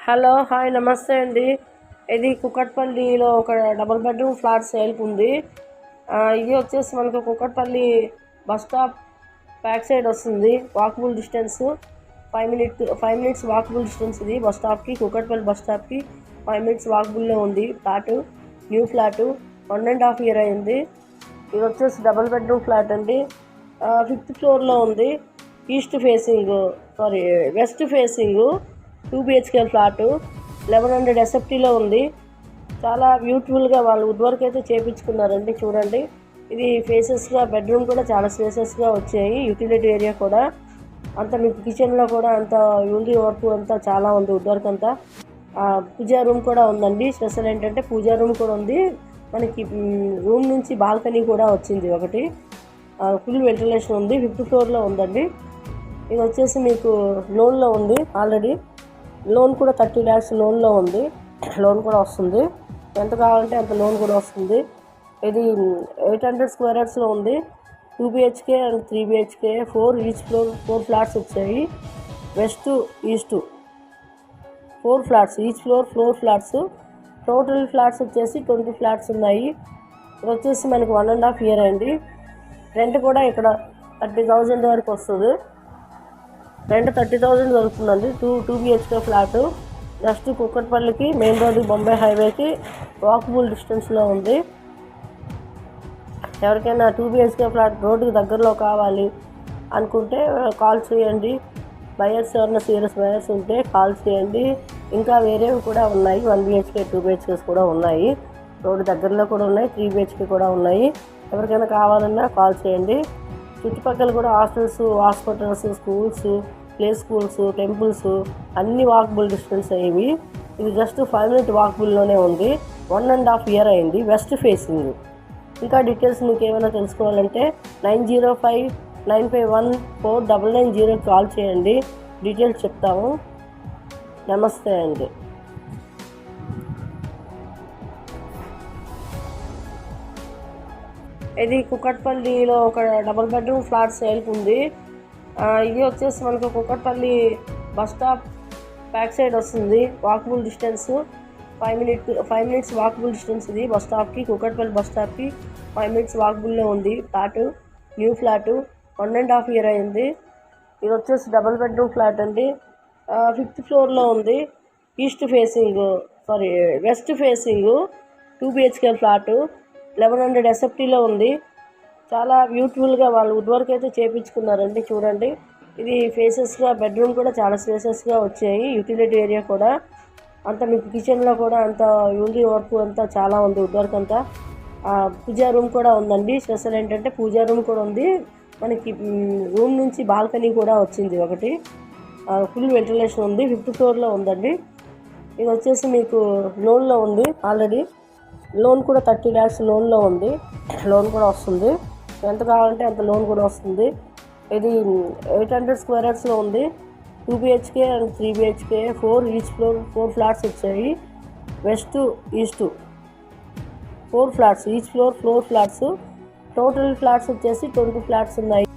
Hello hi నమస్తే అండి. ఇది కుకట్పల్లిలో ఒక డబుల్ బెడ్రూమ్ ఫ్లాట్ సేల్కి ఉంది. ఇది వచ్చేసి మనకు Kukatpally bus stop back side వస్తుంది. Walkable distance 5 minutes walkable distance. ఇది బస్ స్టాప్కి, కుకట్పల్లి బస్ స్టాప్కి 5 మినిట్స్ వాకబుల్లో ఉంది. ఫ్లాటు న్యూ ఫ్లాటు 1.5 year అయింది. ఇది వచ్చేసి డబుల్ బెడ్రూమ్ ఫ్లాట్ అండి. 5th ఫ్లోర్లో ఉంది. వెస్ట్ ఫేసింగ్ 2 BHK ఫ్లాటు 1100 SFTలో ఉంది. చాలా బ్యూటిఫుల్గా వాళ్ళు వుడ్ వర్క్ అయితే చేయించుకున్నారండి. చూడండి, ఇది ఫేసెస్గా బెడ్రూమ్ కూడా చాలా స్పేసెస్గా వచ్చాయి. యూటిలిటీ ఏరియా కూడా అంతా మీకు కిచెన్లో కూడా అంత ఉంది. వర్క్ అంతా చాలా ఉంది. వుడ్ వర్క్ అంతా. పూజా రూమ్ కూడా ఉందండి. స్పెషల్ ఏంటంటే పూజా రూమ్ కూడా ఉంది. మనకి రూమ్ నుంచి బాల్కనీ కూడా వచ్చింది ఒకటి. ఫుల్ వెంటిలేషన్ ఉంది. 5th ఫ్లోర్లో ఉందండి. ఇది వచ్చేసి మీకు లోన్లో ఉంది. ఆల్రెడీ లోన్ కూడా 30 lakhs లోన్లో ఉంది. లోన్ కూడా వస్తుంది. ఎంత కావాలంటే అంత లోన్ కూడా వస్తుంది. ఇది 800 square yardsలో ఉంది. 2 BHK and 3 BHK 4 each floor 4 flats వచ్చాయి. West east 4 flats, each floor 4 flats. Total flats వచ్చేసి 20 ఫ్లాట్స్ ఉన్నాయి. ఇది వచ్చేసి మనకి 1.5 year అయింది. రెంట్ కూడా ఇక్కడ 30,000 వరకు వస్తుంది. రెంట్ 30,000 దొరుకుతుందండి. 2 BHK ఫ్లాటు. జస్ట్ కుక్కట్పల్లికి మెయిన్ రోడ్డు, బొంబాయి హైవేకి వాకబుల్ డిస్టెన్స్లో ఉంది. ఎవరికైనా 2 BHK ఫ్లాట్ రోడ్డుకి దగ్గరలో కావాలి అనుకుంటే కాల్ చేయండి. బయర్స్ ఎవరైనా సీరియస్ బయర్స్ ఉంటే కాల్ చేయండి. ఇంకా వేరేవి కూడా ఉన్నాయి. 1 BHK 2 BHKs కూడా ఉన్నాయి. రోడ్డు దగ్గరలో కూడా ఉన్నాయి. 3 BHK కూడా ఉన్నాయి. ఎవరికైనా కావాలన్నా కాల్ చేయండి. చుట్టుపక్కల కూడా hostels, hospitals, schools, play schools, temples అన్నీ వాకబుల్ డిస్టెన్స్ అయ్యేవి. ఇది జస్ట్ 5 minute వాకబుల్లోనే ఉంది. 1.5 year అయింది. West facing. ఇంకా డీటెయిల్స్ మీకు ఏమైనా తెలుసుకోవాలంటే 9059514990 కాల్ చేయండి. డీటెయిల్స్ చెప్తాము. నమస్తే అండి. ఇది కుకట్పల్లిలో ఒక డబుల్ బెడ్రూమ్ ఫ్లాట్ సేల్కి ఉంది. ఇది వచ్చేసి మనకు Kukatpally bus stop back side వస్తుంది. Walkable distance 5 minutes walkable distance. ఇది బస్ స్టాప్కి, కుకట్పల్లి బస్ స్టాప్కి 5 minutes వాకబుల్లో ఉంది. ఫ్లాటు న్యూ ఫ్లాటు 1.5 year అయింది. ఇది వచ్చేసి డబుల్ బెడ్రూమ్ ఫ్లాట్ అండి. 5th ఫ్లోర్లో ఉంది. వెస్ట్ ఫేసింగ్ 2 BHK ఫ్లాటు 1100 SFTలో ఉంది. చాలా బ్యూటిఫుల్గా వాళ్ళు వుడ్ వర్క్ అయితే చేయించుకున్నారండి. చూడండి, ఇది ఫేసెస్గా బెడ్రూమ్ కూడా చాలా స్పేసెస్గా వచ్చాయి. యూటిలిటీ ఏరియా కూడా అంతా మీకు కిచెన్లో కూడా అంత ఉంది. వర్క్ అంతా చాలా ఉంది. వుడ్ వర్క్ అంతా. పూజా రూమ్ కూడా ఉందండి. స్పెషల్ ఏంటంటే పూజా రూమ్ కూడా ఉంది. మనకి రూమ్ నుంచి బాల్కనీ కూడా వచ్చింది ఒకటి. ఫుల్ వెంటిలేషన్ ఉంది. 5th ఫ్లోర్లో ఉందండి. ఇది వచ్చేసి మీకు లోన్లో ఉంది. ఆల్రెడీ లోన్ కూడా 30 lakhs లోన్లో ఉంది. లోన్ కూడా వస్తుంది. ఎంత కావాలంటే అంత లోన్ కూడా వస్తుంది. ఇది 800 square yardsలో ఉంది. 2 BHK and 3 BHK 4 each floor 4 flats వచ్చాయి. West east 4 flats, each floor 4 flats. Total flats వచ్చేసి 20 ఫ్లాట్స్ ఉన్నాయి.